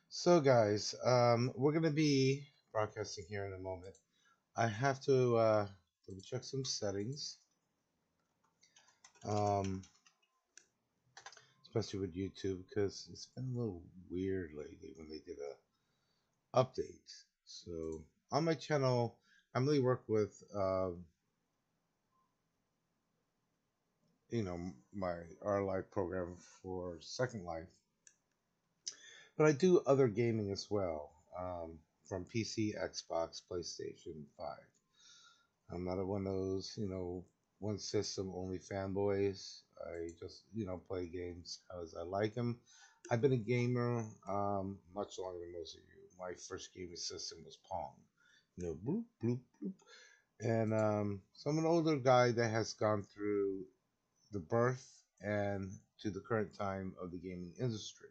So, guys, we're gonna be broadcasting here in a moment. I have to double check some settings, um, especially with YouTube because it's been a little weird lately when they did a update. So, on my channel, I really work with my our live program for Second Life, but I do other gaming as well, from PC, Xbox, PlayStation 5. I'm not one of those, one system only fanboys. I just, play games as I like them. I've been a gamer much longer than most of you. My first gaming system was Pong. Bloop, bloop, bloop. And so I'm an older guy that has gone through the birth and to the current time of the gaming industry.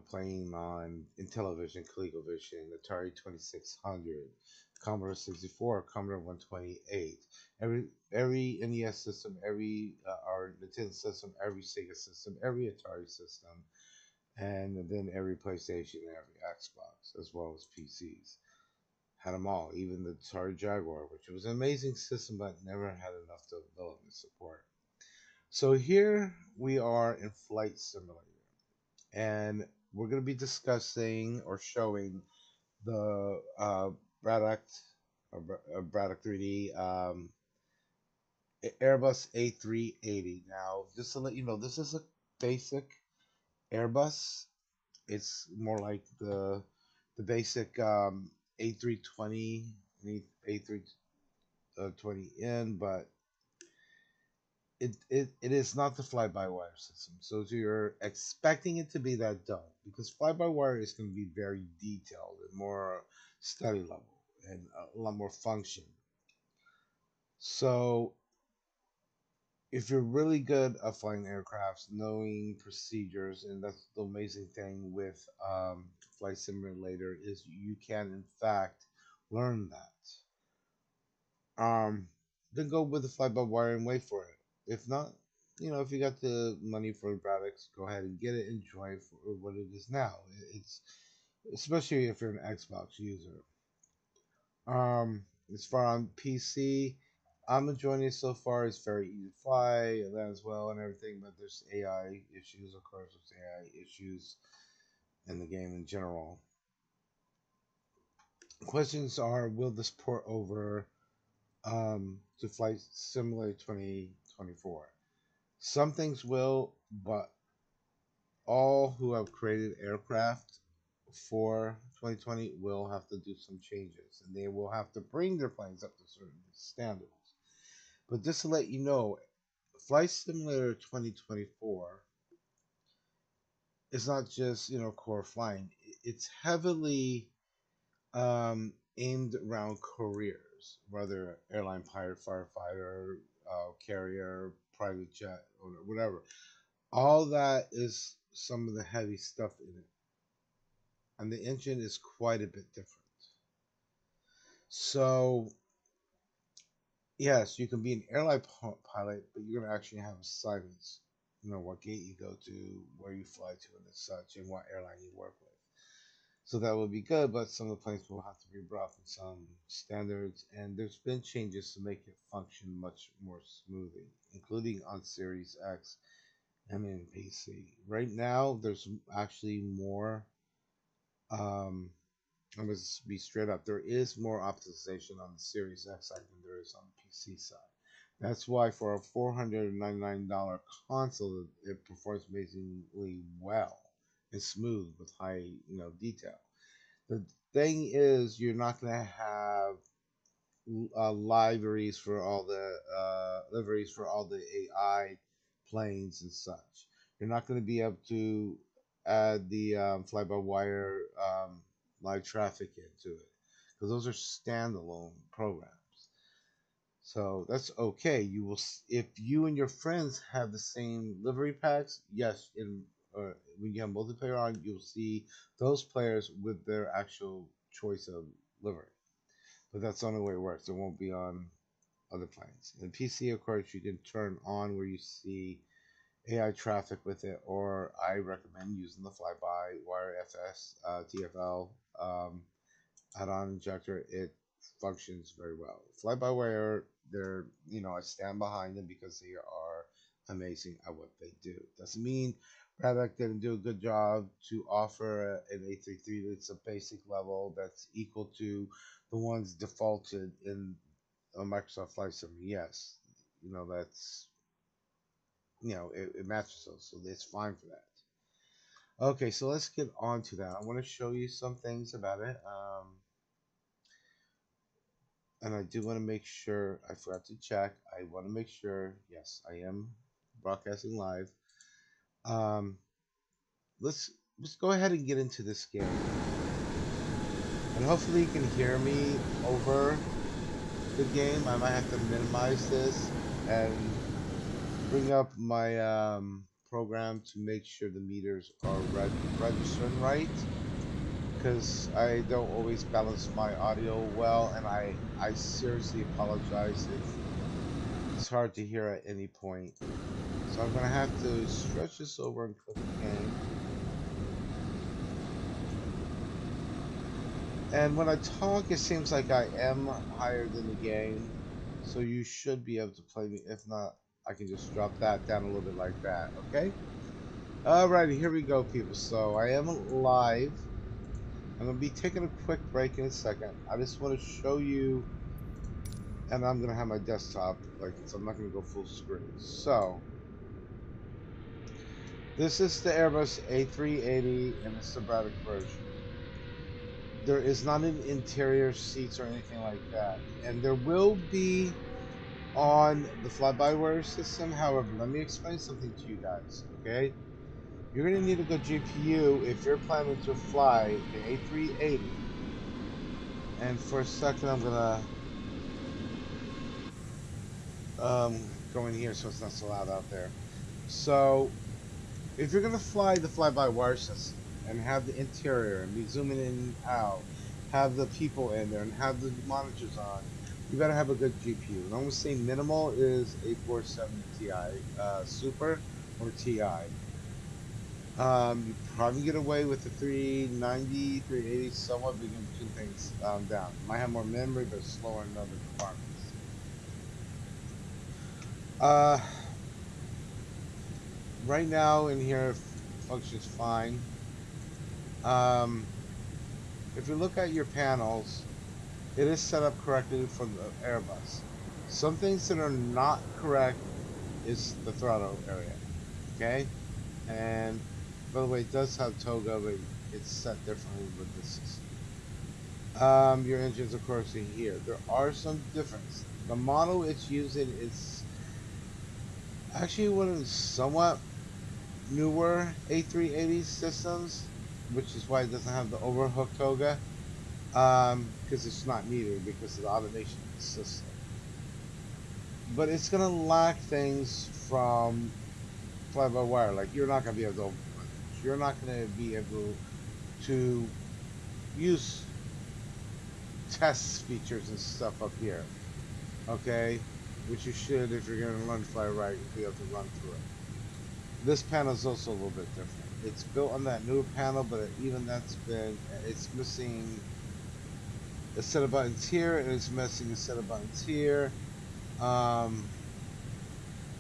Playing on Intellivision, ColecoVision, Atari 2600, Commodore 64, Commodore 128, every NES system, every our Nintendo system, every Sega system, every Atari system, and then every PlayStation and every Xbox, as well as PCs. Had them all, even the Atari Jaguar, which was an amazing system, but never had enough development support. So here we are in Flight Simulator, and we're going to be discussing or showing the Braddock Bredock 3d Airbus A380. Now, just to let you know, this is a basic Airbus. It's more like the basic A320 and A320N, but it is not the fly-by-wire system. So if you're expecting it to be that, don't, because fly-by-wire is going to be very detailed and more study level and a lot more function. So if you're really good at flying aircrafts, knowing procedures, and that's the amazing thing with Flight Simulator is you can in fact learn that. Then go with the fly-by-wire and wait for it. If not, if you got the money for products, go ahead and get it. Enjoy it for what it is now. It's especially if you're an Xbox user. As far on PC, I'm enjoying it so far. It's very easy to fly and that as well and everything, but there's AI issues, of course. There's AI issues in the game in general. Questions are: will this port over to Flight Simulator 2024? Some things will, but all who have created aircraft for 2020 will have to do some changes, and they will have to bring their planes up to certain standards. But just to let you know, Flight Simulator 2024 is not just core flying. It's heavily aimed around careers, whether airline pilot, firefighter, carrier, private jet, or whatever. All that is some of the heavy stuff in it, and the engine is quite a bit different. So yes, you can be an airline pilot, but you're gonna actually have assignments. What gate you go to, where you fly to, and such, and what airline you work with. So that would be good, but some of the planes will have to be brought up in some standards, and there's been changes to make it function much more smoothly, including on Series X and in PC. Right now, there's actually more. Um, I'm going to be straight up. There is more optimization on the Series X side than there is on the PC side. That's why for a $499 console, it performs amazingly well and smooth with high, detail. The thing is, you're not going to have liveries for all the AI planes and such. You're not going to be able to add the fly-by-wire live traffic into it because those are standalone programs. So that's okay. If you and your friends have the same livery packs, yes, when you have multiplayer on, you'll see those players with their actual choice of livery. But that's the only way it works. It won't be on other planes. In PC, of course, you can turn on where you see AI traffic with it, or I recommend using the fly-by-wire FS TFL add-on injector. It functions very well. Fly-by-wire, they're I stand behind them because they are amazing at what they do. Doesn't mean Bredock didn't do a good job to offer an A330 that's a basic level that's equal to the ones defaulted in a Microsoft Flight Sim. Yes, that's it matches those, so it's fine for that. Okay, so let's get on to that. I want to show you some things about it. And I do want to make sure, I forgot to check. I want to make sure, yes, I am broadcasting live. Um, let's go ahead and get into this game. And hopefully you can hear me over the game. I might have to minimize this and bring up my program to make sure the meters are registering right, because I don't always balance my audio well, and I seriously apologize if it's hard to hear at any point. So I'm gonna have to stretch this over and click game. And when I talk, it seems like I am higher than the game, so you should be able to play me. If not, I can just drop that down a little bit like that, okay? Alrighty, here we go, people. So I am live. I'm going to be taking a quick break in a second. I just want to show you, and I'm going to have my desktop, so I'm not going to go full screen. So, this is the Airbus A380, and it's the Bredock version. There is not an interior seats or anything like that. And there will be on the fly-by-wire system. However, let me explain something to you guys, okay? You're going to need a good GPU if you're planning to fly the A380. And for a second, I'm going to go in here so it's not so loud out there. So, if you're going to fly the fly-by-wire system and have the interior and be zooming in and out, have the people in there and have the monitors on, you better have a good GPU. And I'm going to say minimal is a 470 Ti Super or Ti. You probably get away with the 390, 380 somewhat, but you can tune things down. Might have more memory, but slower in other departments. Right now in here functions fine. If you look at your panels, it is set up correctly for the Airbus. Some things that are not correct is the throttle area, okay? And by the way, it does have toga, but it's set differently with this system. Your engines, of course, are here. There are some differences. The model it's using is actually one of the somewhat newer A380 systems, which is why it doesn't have the overhook toga, because it's not needed because of the automation of the system. But it's gonna lack things from fly-by-wire. Like, you're not gonna be able to open windows. You're not gonna be able to use test features and stuff up here, okay? Which you should if you're gonna learn to fly right, you'll be able to run through it. This panel is also a little bit different. It's built on that newer panel, but it's missing a set of buttons here, and it's missing a set of buttons here.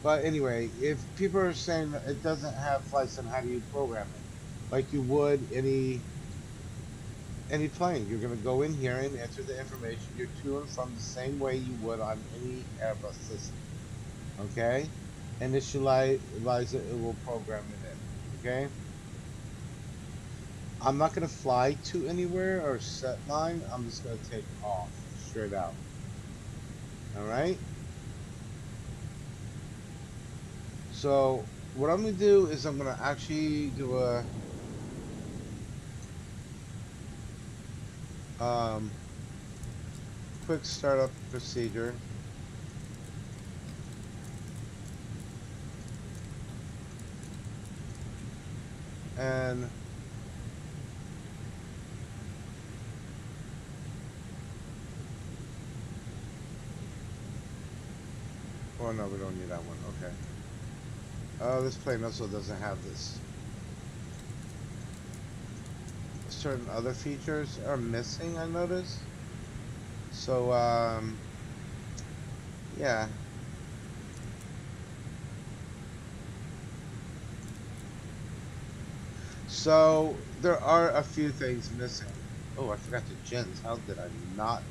But anyway, if people are saying that it doesn't have flights, then how do you program it? Like you would any plane. You're going to go in here and enter the information. You're to and from the same way you would on any Airbus system. Okay? Initialize it, it will program it in. Okay? I'm not going to fly to anywhere or set mine. I'm just going to take off straight out. Alright? So, what I'm going to do is I'm going to actually do a quick startup procedure. And oh no, we don't need that one. Okay. This plane also doesn't have this. Certain other features are missing, I noticed. So, yeah. So, there are a few things missing. Oh, I forgot the gens. How did I not?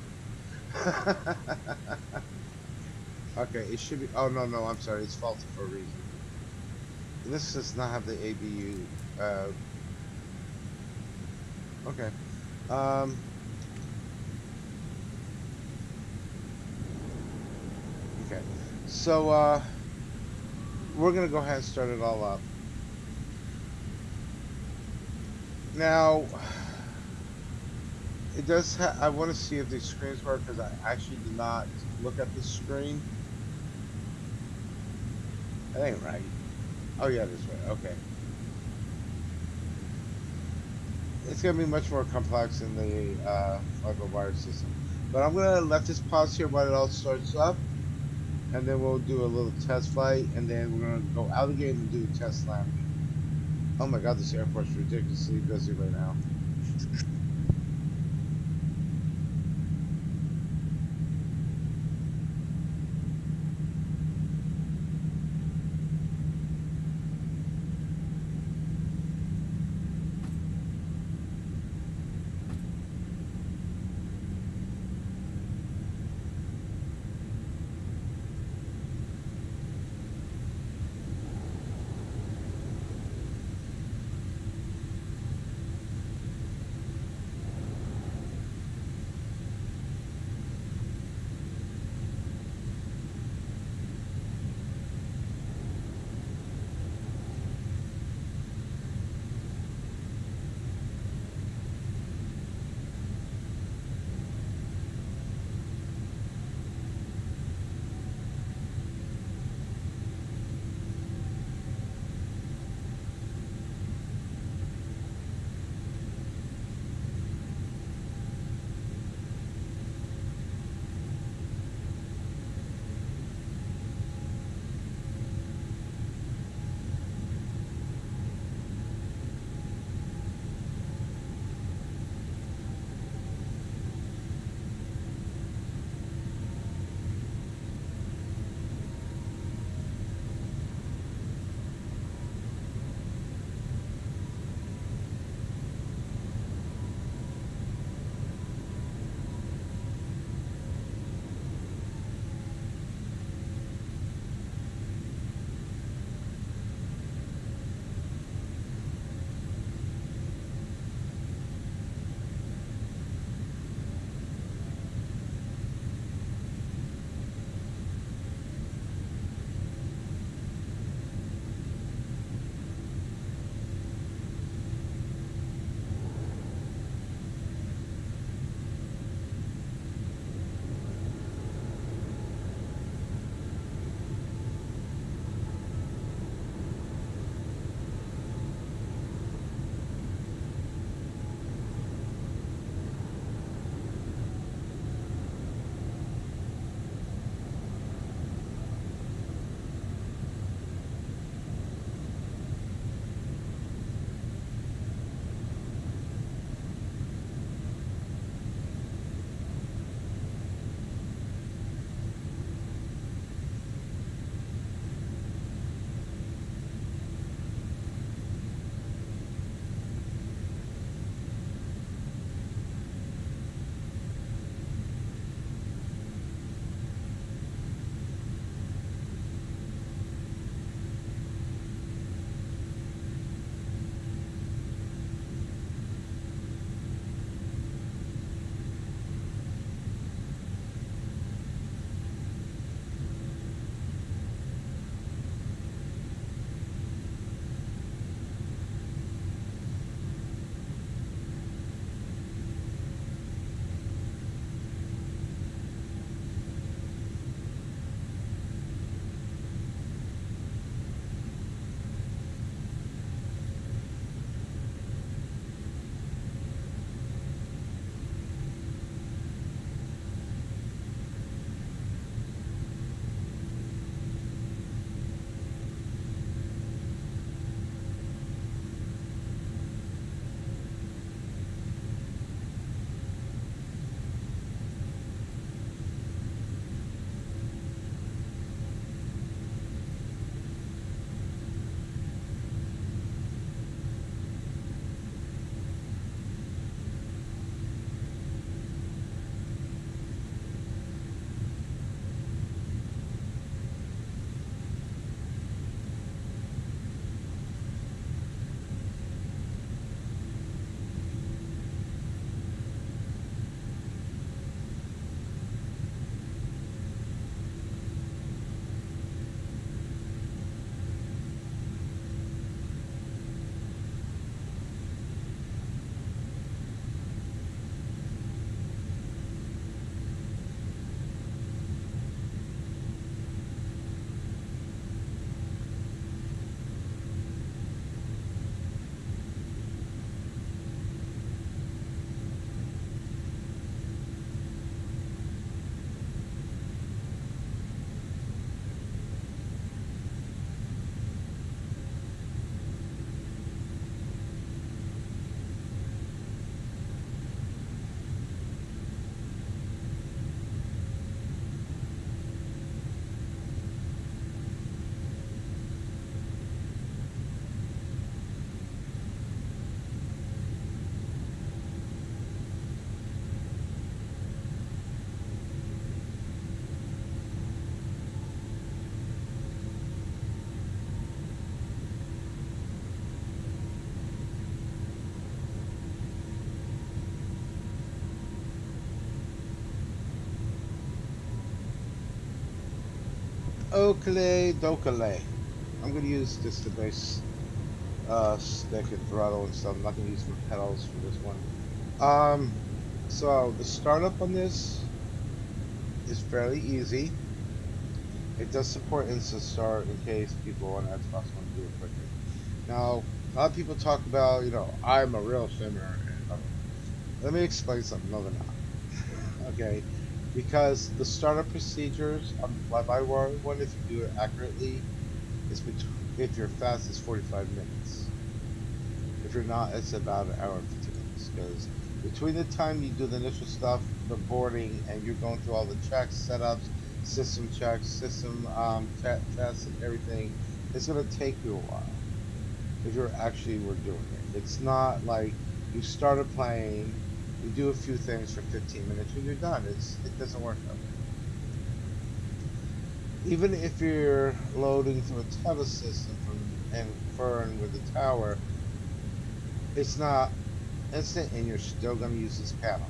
Okay, it should be. Oh, no, no, I'm sorry. It's faulted for a reason. This does not have the ABU. Okay. Um, okay. So, we're going to go ahead and start it all up. Now, it does I want to see if these screens work because I actually did not look at the screen. That ain't right. Oh, yeah, that's right. Okay. It's going to be much more complex in the fiber wire system. But I'm going to let this pause here while it all starts up. And then we'll do a little test flight. And then we're going to go out again and do a test landing. Oh my god, this airport's ridiculously busy right now. Okay, dokale. I'm gonna use just the base stick and throttle and stuff. I'm not gonna use the pedals for this one. Um, so the startup on this is fairly easy. It does support instant start in case people on Xbox want to do it quicker. Now, a lot of people talk about, I'm a real simmer and blah, blah, blah. Let me explain something. No, they're not. Okay, because the startup procedures on the fly-by-wire one, if you do it accurately, is between, if you're fast, it's 45 minutes. If you're not, it's about an hour and 15 minutes. Because between the time you do the initial stuff, the boarding, and you're going through all the checks, setups, system checks, system tests, and everything, it's going to take you a while. If you're actually were doing it, it's not like you start a plane, you do a few things for 15 minutes, and you're done. It doesn't work that way. Even if you're loading through a tether system and conferring with the tower, it's not instant, and you're still going to use this panel.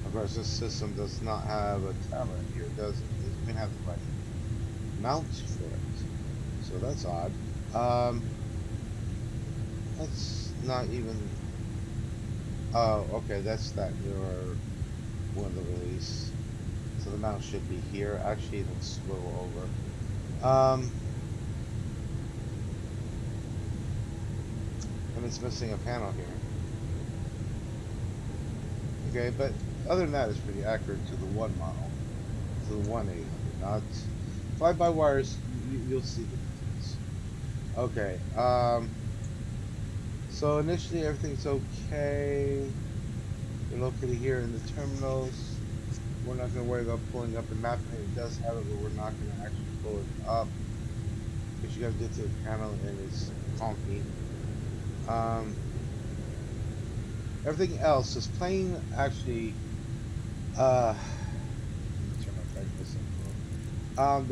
Of course, this system does not have a tower here. It doesn't even have the right mount for it, so that's odd. That's not even. Oh, okay, that's that newer one of the release. So the mount should be here. Actually, it's a little over. And it's missing a panel here. Okay, but other than that, it's pretty accurate to the one model, to the 1800. Not fly-by-wires. You'll see the difference. Okay. So initially everything's okay. They're located here in the terminals. We're not going to worry about pulling up and mapping it. It does have it, but we're not going to actually pull it up because you got to get to the panel and it's funky. Everything else, this plane actually. Let me turn my brightness up.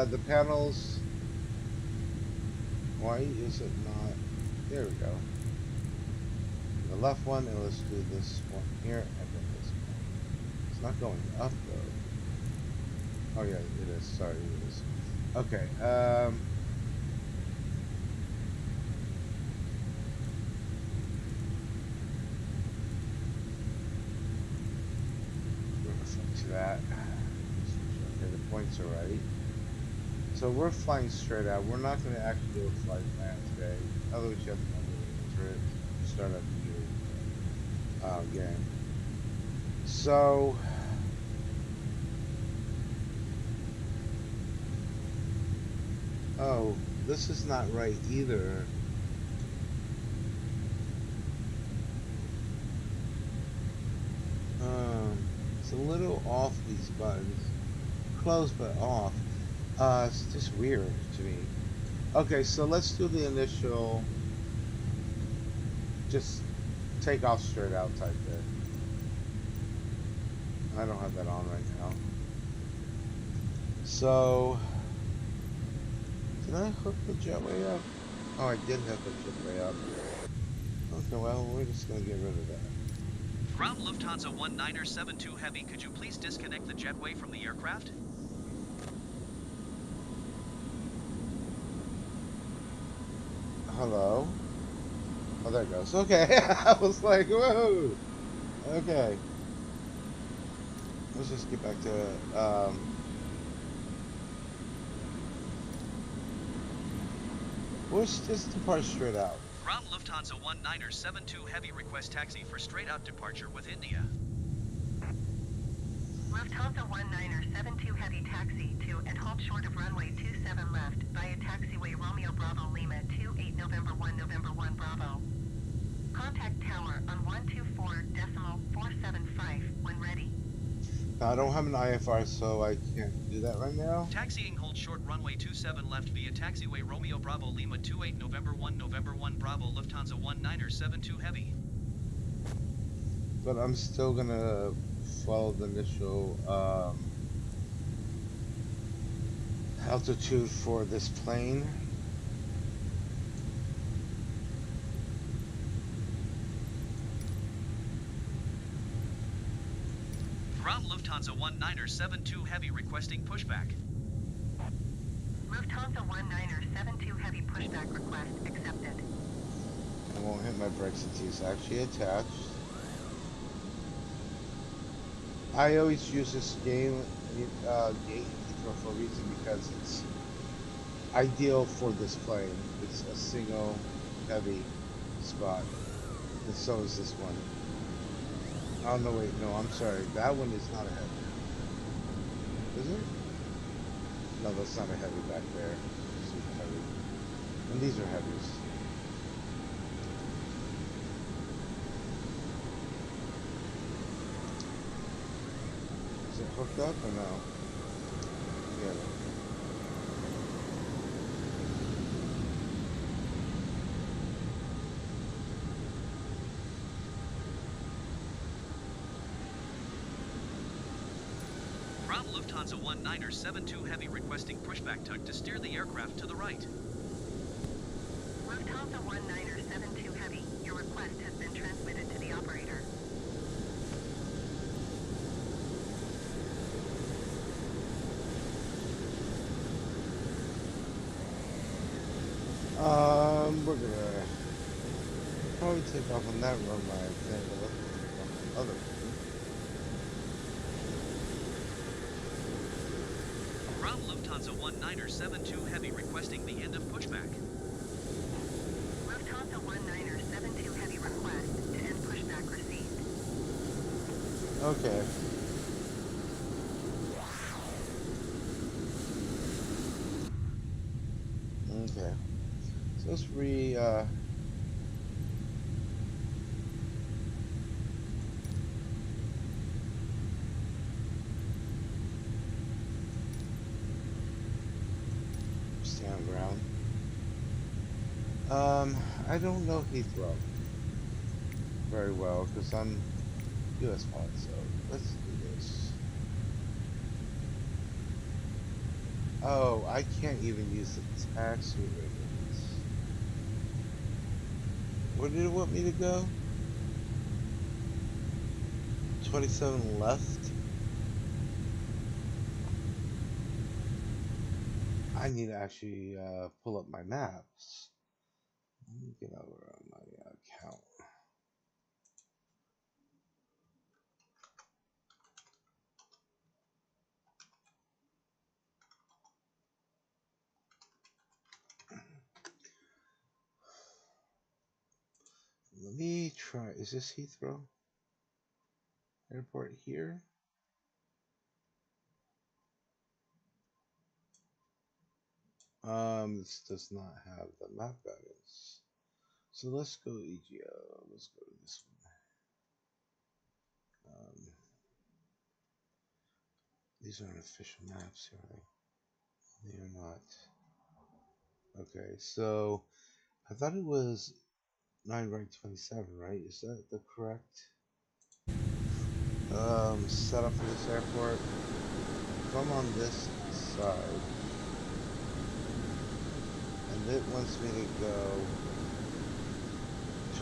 The panels. Why is it not? There we go. The left one, and let's do this one here, and then this one. It's not going up though. Oh yeah, it is. Sorry, it is. Okay. We're gonna flip to that. Okay, the points are right. So we're flying straight out. We're not going to actually do a flight plan today. Otherwise, you have to enter it to start up the new game. So, oh, this is not right either. It's a little off, these buttons. Close but off. It's just weird to me. Okay, so let's do the initial, just take off straight out type thing. I don't have that on right now. So, did I hook the jetway up? Oh, I did hook the jetway up. Okay, well, we're just going to get rid of that. Ground Lufthansa 1972 Heavy, could you please disconnect the jetway from the aircraft? Hello? Oh, there it goes. Okay, I was like, whoa! Okay. Let's just get back to it. Let's just depart straight out. Ground Lufthansa 1972 Heavy, request taxi for straight out departure with India. Lufthansa 1972 Heavy, taxi to and halt short of runway 27 left via taxiway Romeo Bravo Lima 28 November 1 Bravo. Contact tower on 124.475 when ready. Now, I don't have an IFR, so I can't do that right now. Taxiing hold short runway 27 left via taxiway Romeo Bravo Lima 28 November 1 Bravo, Lufthansa 1972 Heavy. But I'm still gonna follow the initial altitude for this plane. Ground Lufthansa 1972 Heavy requesting pushback. Lufthansa 1972 Heavy pushback request accepted. I won't hit my brakes since he's actually attached. I always use this gate in Heathrow for a reason because it's ideal for this plane. It's a single heavy spot, and so is this one. Oh no, wait, no, I'm sorry. That one is not a heavy. Is it? No, that's not a heavy back there. Super heavy. And these are heavies. Is it hooked up or no? Yeah. Ground Lufthansa 1972 Heavy requesting pushback tug to steer the aircraft to the right. Lufthansa 1972 Heavy, your request has been transmitted to the operator. We're gonna probably take off on that runway, I think, but let's take off on the other one. Ground Lufthansa 1972 Heavy requesting the end of pushback. Lufthansa 1972 Heavy request to end pushback received. Okay. Okay. So let's stand ground. I don't know Heathrow very well because I'm US pilot, so let's do this. Oh, I can't even use the taxi ribbons. Where did it want me to go? 27 left. I need to actually pull up my maps. Let me get over on my account. Let me try. Is this Heathrow Airport here? This does not have the map guidance. So let's go EGO. Let's go to this one. These aren't official maps, are they? They are not. Okay, so I thought it was 9 right 27, right? Is that the correct setup for this airport? If I'm on this side, and it wants me to go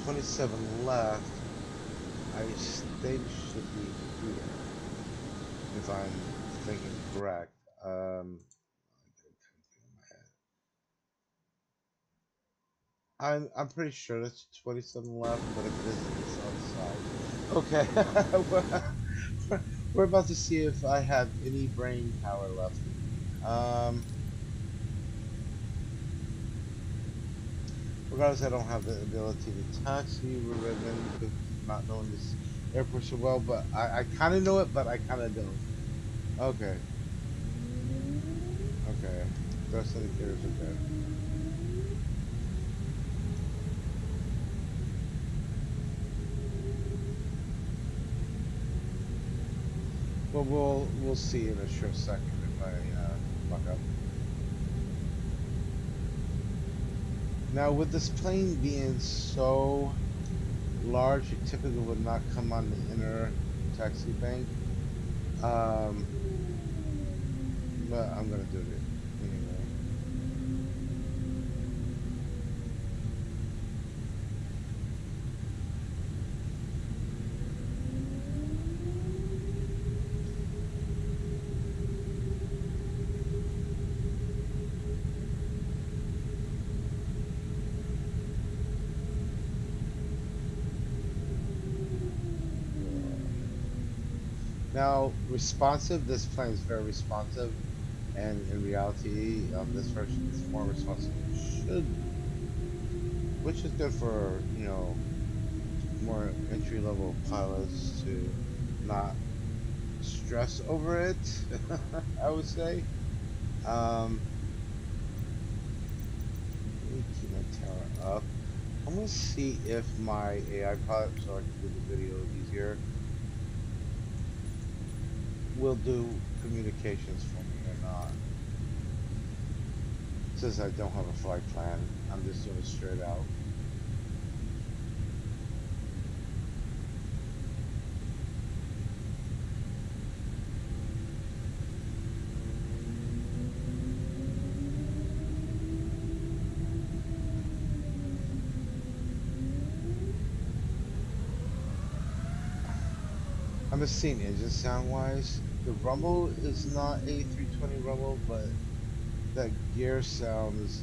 27 left, I think should be here, if I'm thinking correct. I'm pretty sure it's 27 left, but if it isn't, it's on the side. Okay, we're about to see if I have any brain power left. Regardless, I don't have the ability to taxi ribbon because not knowing this airport so well, but I kind of know it, but I kind of don't. Okay. Okay. Thrust indicators are good. Well, we'll see in a short second if I fuck up. Now, with this plane being so large, it typically would not come on the inner taxi bank. But I'm gonna do it anyway. Now, responsive, this plane is very responsive, and in reality, this version is more responsive than it should be, which is good for, more entry level pilots to not stress over it, I would say. Um, Let me keep my tower up. I'm gonna see if my AI pilot, so I can do the video easier, will do communications for me or not. Since I don't have a flight plan, I'm just doing it straight out. I'm just seeing engine sound wise. The rumble is not A320 rumble, but that gear sound has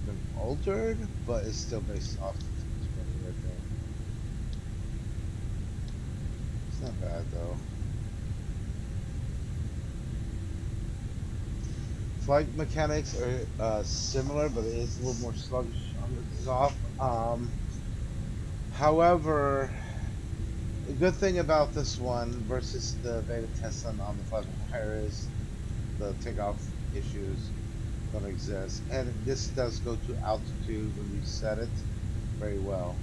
been altered, but it's still based off the 320, I think. It's not bad though. Flight mechanics are similar, but it is a little more sluggish on the exhaust. However, the good thing about this one versus the beta test on the fly-by-wire is the takeoff issues don't exist, and this does go to altitude when you set it very well.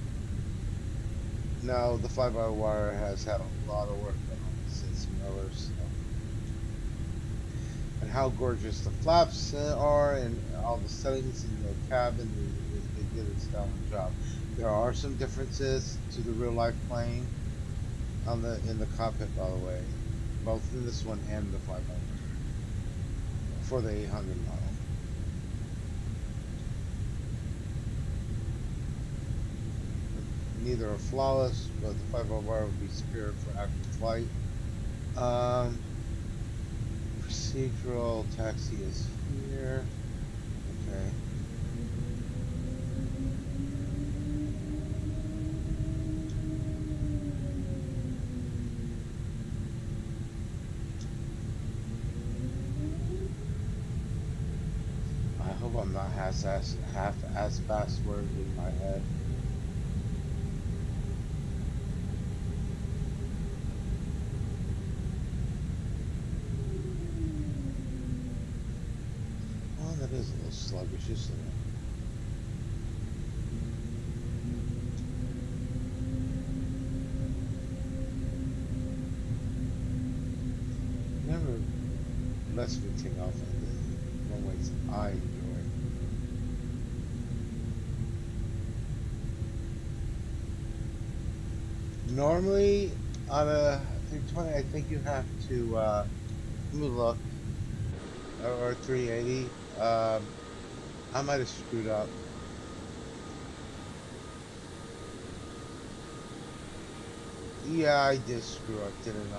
Now, the fly-by-wire has had a lot of work done on it since Miller, so. And how gorgeous the flaps are, and all the settings in the cabin, they did a stellar job. There are some differences to the real-life plane in the cockpit, by the way, both in this one and the fly-by-wire for the 800 model. Neither are flawless, but the fly-by-wire would be superior for actual flight. Procedural taxi is here. Okay. I hope I'm not half-ass fast word in my head. Oh, that is a little sluggish, isn't it? Never lets me take off on the runways I enjoy. Normally, on a 320, I think you have to, let me look, or 380. I might have screwed up. Yeah, I did screw up, didn't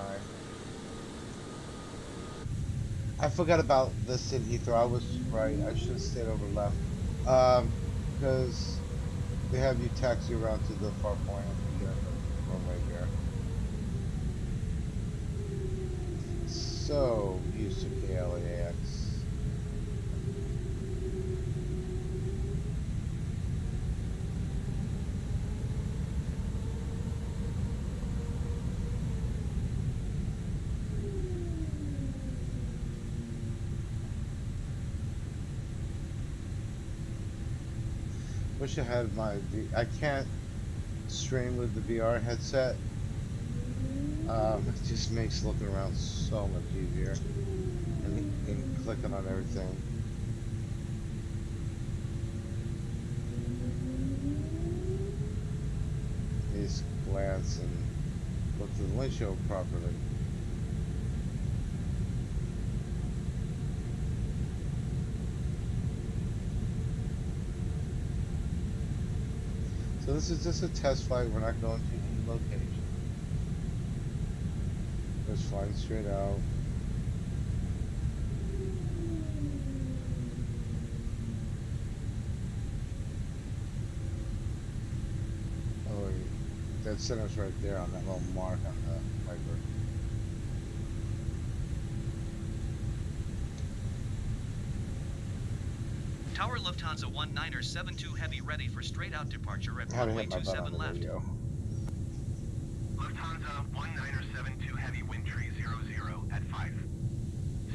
I forgot about this in Heathrow. I was right. I should have stayed over left. Because they have you taxi around to the far point and you get the runway here. So, used to KLAX. Wish I had I can't stream with the VR headset. It just makes looking around so much easier and clicking on everything. You just glance and look through the windshield properly. So this is just a test flight. We're not going to any location. Just flying straight out. Oh, dead center's right there on that little mark on the wiper. Tower Lufthansa 1972 Heavy ready for straight-out departure at How to runway hit my button on 27 the left. radio. Lufthansa 1972 Heavy wind tree 00 at 5.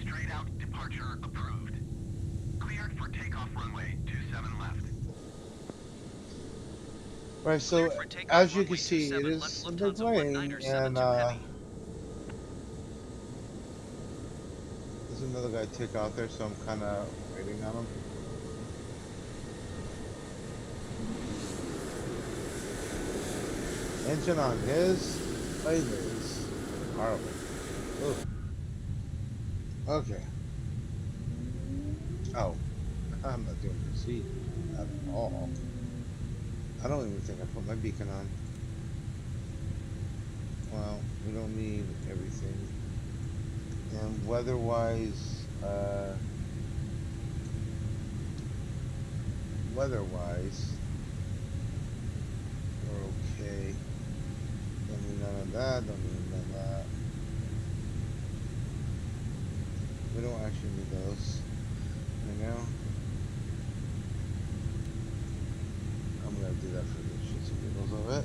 Straight out departure approved. Cleared for takeoff runway 27 left. Right, so Cleared for takeoff as you runway can see, it 27 is left a big Lufthansa plane, 1972 and Heavy. there's another guy take off there, so I'm kind of waiting on him. Engine on his plane is horrible. Ooh. Okay. Oh, I'm not doing proceed at all. I don't even think I put my beacon on. Well, we don't need everything. And weather-wise, we're okay. Don't need none of that, don't need none of that. We don't actually need those right now. I'm gonna do that for the shits and giggles of it.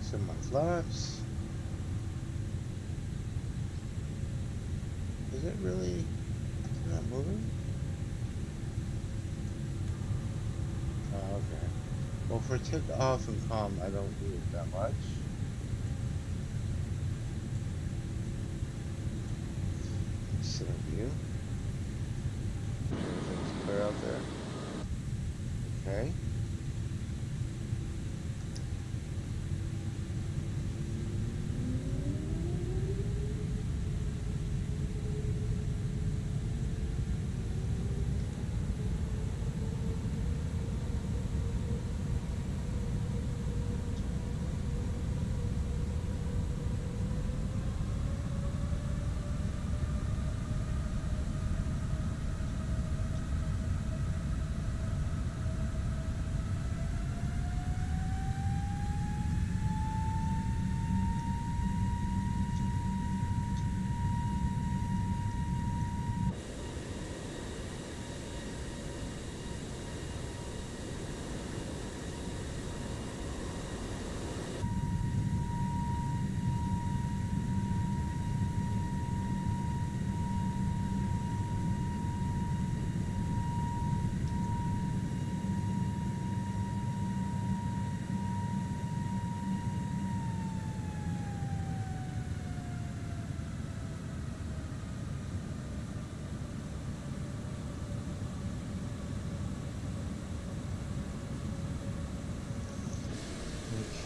Some my flaps. Is it really not moving? Oh, okay. Well, for takeoff and calm, I don't need it that much. Center view. Everything's clear out there. Okay.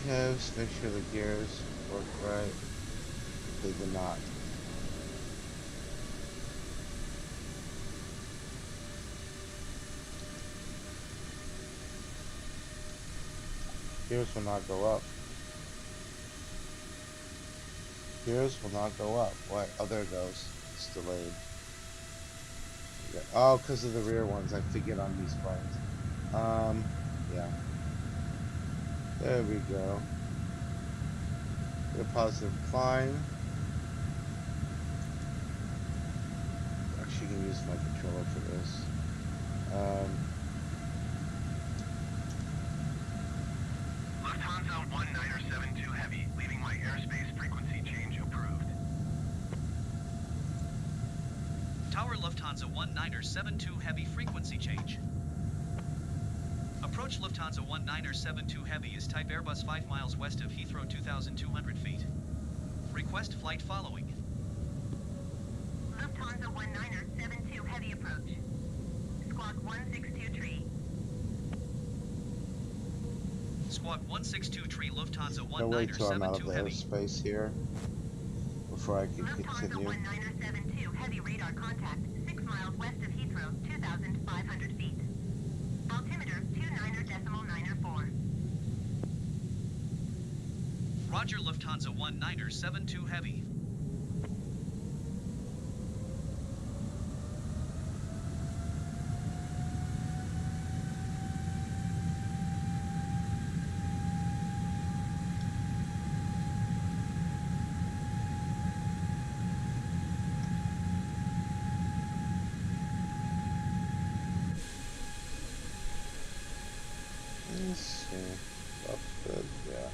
Calves, make sure the gears work right. They do not. Gears will not go up. Gears will not go up. What? Oh, there it goes. It's delayed. Yeah. Oh, because of the rear ones. I forget on these planes. Yeah. There we go. Get a positive climb. Actually, you can use my controller for this. Lufthansa 1972 Heavy, leaving my airspace frequency change approved. Tower Lufthansa 1972 Heavy frequency change. Approach Approach Lufthansa 1972 Heavy is type Airbus 5 miles west of Heathrow 2,200 feet. Request flight following. Lufthansa 1972 Heavy approach. Squawk 162 tree. Squawk 162 tree Lufthansa I'll wait till I'm out of 1972 the Heavy. airspace here before I can Lufthansa continue. 1972 Heavy radar contact 6 miles west of Heathrow 2,500 feet. Altimeter 29.94. Roger Lufthansa 1972 Heavy. Let's see. That's good, yeah.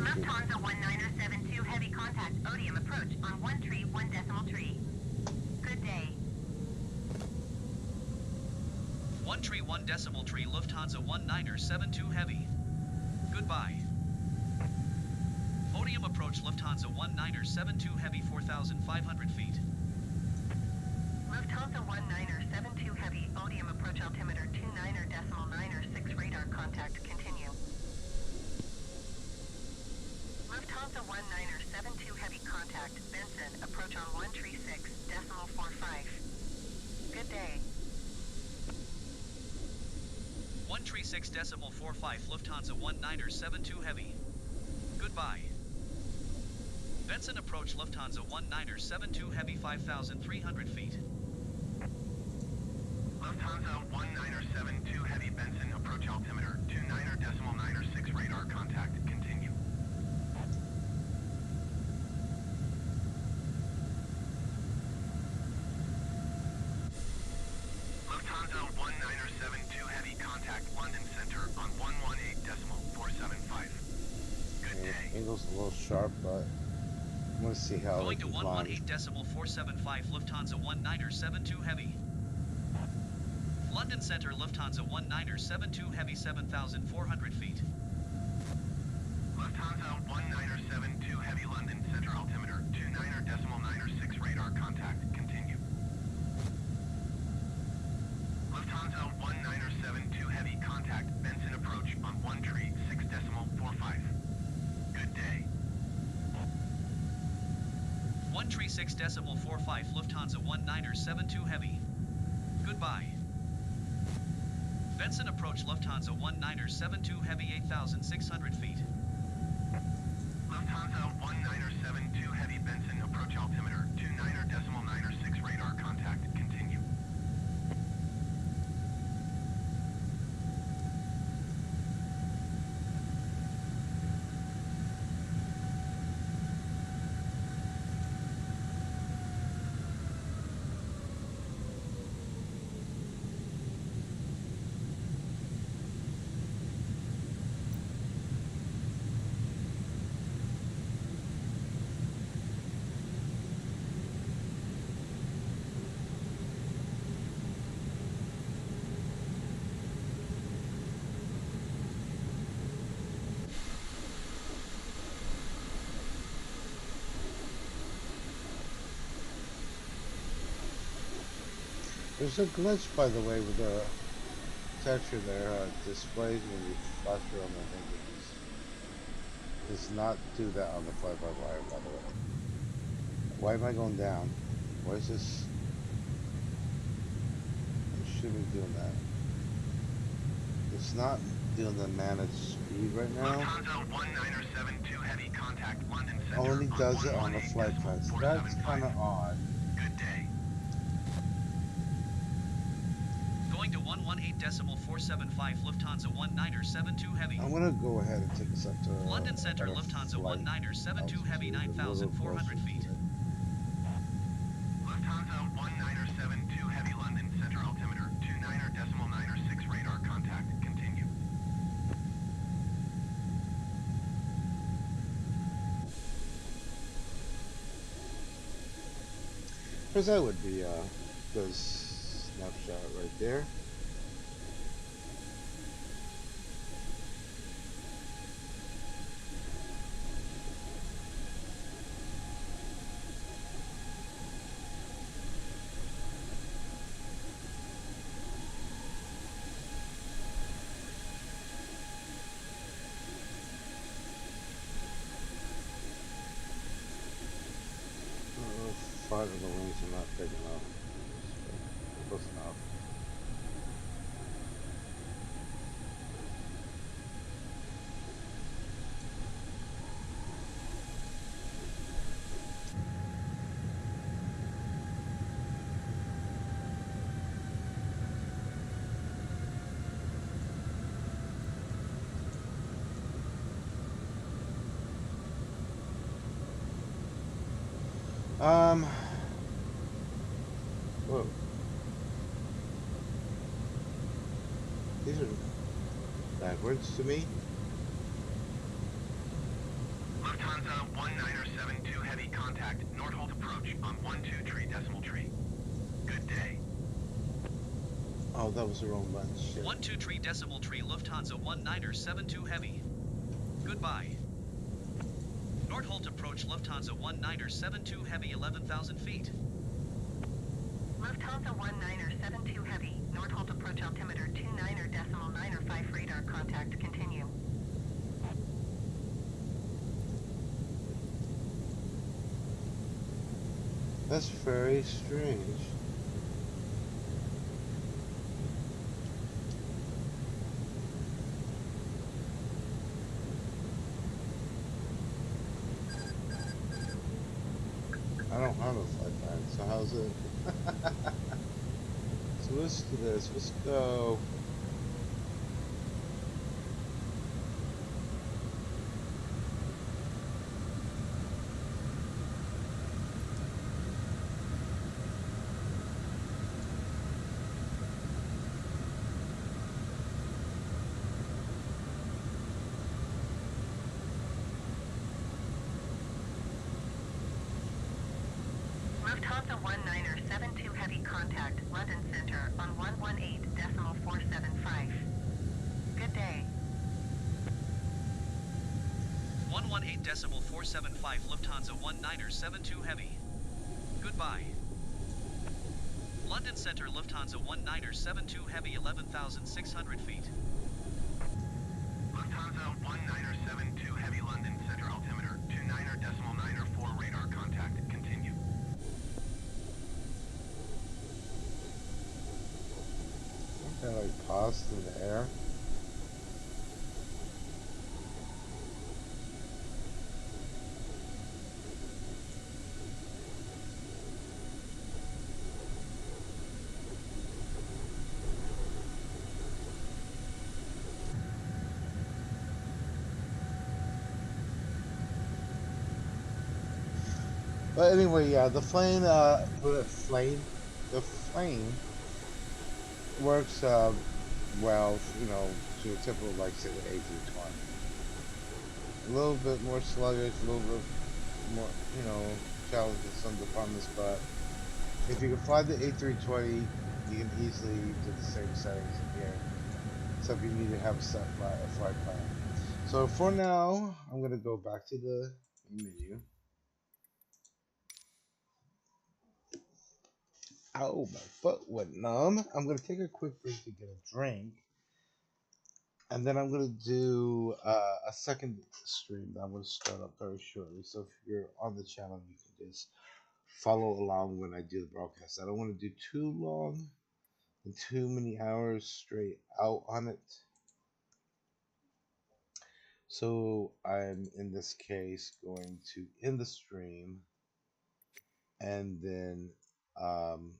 Lufthansa 1972 Heavy contact Odium approach on 1 tree 1 decimal tree. Good day. 1 tree 1 decimal tree Lufthansa 1972 Heavy. Goodbye. Odium approach Lufthansa 1972 Heavy 4,500 feet. Lufthansa 1972 Heavy Odium approach altimeter 29.96 radar contact continue. Lufthansa 1972 Heavy contact Benson approach on 136.45. Good day. 136.45 Lufthansa 1972 Heavy. Goodbye. Benson approach Lufthansa 1972 Heavy 5,300 feet. Lufthansa 1972 Heavy Benson approach altimeter 29.96 radar contact continue. Lufthansa 1972 Heavy contact London Center on 118.475. Good day. Angle's a little sharp, but I'm gonna see how Going it to climbs. 118.475 Lufthansa 1972 Heavy. London Center Lufthansa 1972 Heavy 7,400 feet. Lufthansa 1972 Heavy London Center altimeter 29.96 radar contact continue. Lufthansa 1972 Heavy contact Benson approach on 1 tree 6.45. Good day. 136.45 Lufthansa 1972 Heavy. Goodbye. Benson approach Lufthansa 1972 Heavy 8,600 feet. Lufthansa 1972 Heavy Benson approach altimeter 29.96 radar contact continue. There's a glitch, by the way, with the texture there displays when you flash it on the images. Does not do that on the fly-by-wire, by the way. Why am I going down? Why is this? I shouldn't be doing that. It's not doing the managed speed right now. Lufthansa 1972 Heavy, contact London Center Only on does it on the flight plan, so that's kind of 118.475. odd. Good day. Going to 118.475 Lufthansa 1972 Heavy. I'm gonna go ahead and take us up to London Center at a Lufthansa flight 1972 Heavy altitude, a little closer 9,400 feet. to it. Lufthansa 1972 Heavy, London Center altimeter 29.96 radar contact. Continue. Because that would be a good snapshot right there. Five of the wings are not big enough. Close enough. Whoa. These are backwards to me. Lufthansa 1972 Heavy, contact Nordholt approach on 12 tree. Good day. Oh, that was the wrong button. Shit. 123.3 Lufthansa 1972 Heavy. Goodbye. Nordholt approach Lufthansa 1972 Heavy 11,000 feet. Lufthansa 1972 Heavy, Nordholt approach altimeter 29.95 radar contact. Continue. That's very strange. I don't have a flight plan, so how's it? So let's do this. Let's go. Lufthansa 1972 Heavy, contact London Center on 118.475. Good day. 118.475 Lufthansa 1972 Heavy. Goodbye. London Center Lufthansa 1972 Heavy 11,600 feet. Lufthansa 1972 Heavy, London Center altimeter 29.94 radar contact. Continue. Kind of like paused in the air. But anyway, yeah, the plane, the plane works well, you know, to a typical, like, say, the A320. A little bit more sluggish, a little bit more, you know, challenging in some departments, but if you can fly the A320, you can easily do the same settings in here. Except you need to have a flight plan. So for now, I'm gonna go back to the menu. Ow, my foot went numb. I'm gonna take a quick break to get a drink, and then I'm gonna do a second stream that I'm gonna start up very shortly. So if you're on the channel, you can just follow along when I do the broadcast. I don't want to do too long and too many hours straight out on it. So I'm in this case going to end the stream and then um,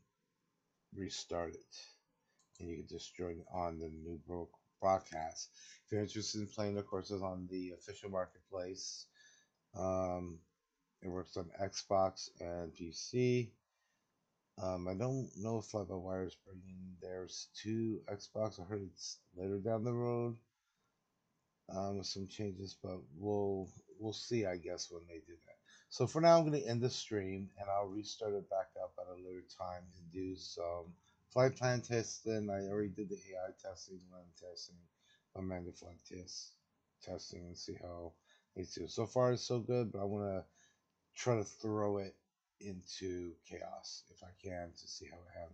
restart it. And you can just join on the new broadcast. If you're interested in playing the courses on the official marketplace, um, it works on Xbox and PC. I don't know if Fly-by-Wire is bringing theirs to Xbox. I heard it's later down the road with some changes, but we'll see, I guess, when they do that. So for now, I'm going to end the stream, and I'll restart it back up at a later time and do some flight plan testing. I already did the AI testing, land testing, manual flight testing, and see how it's do. So far, it's so good, but I want to try to throw it into chaos if I can to see how it handles.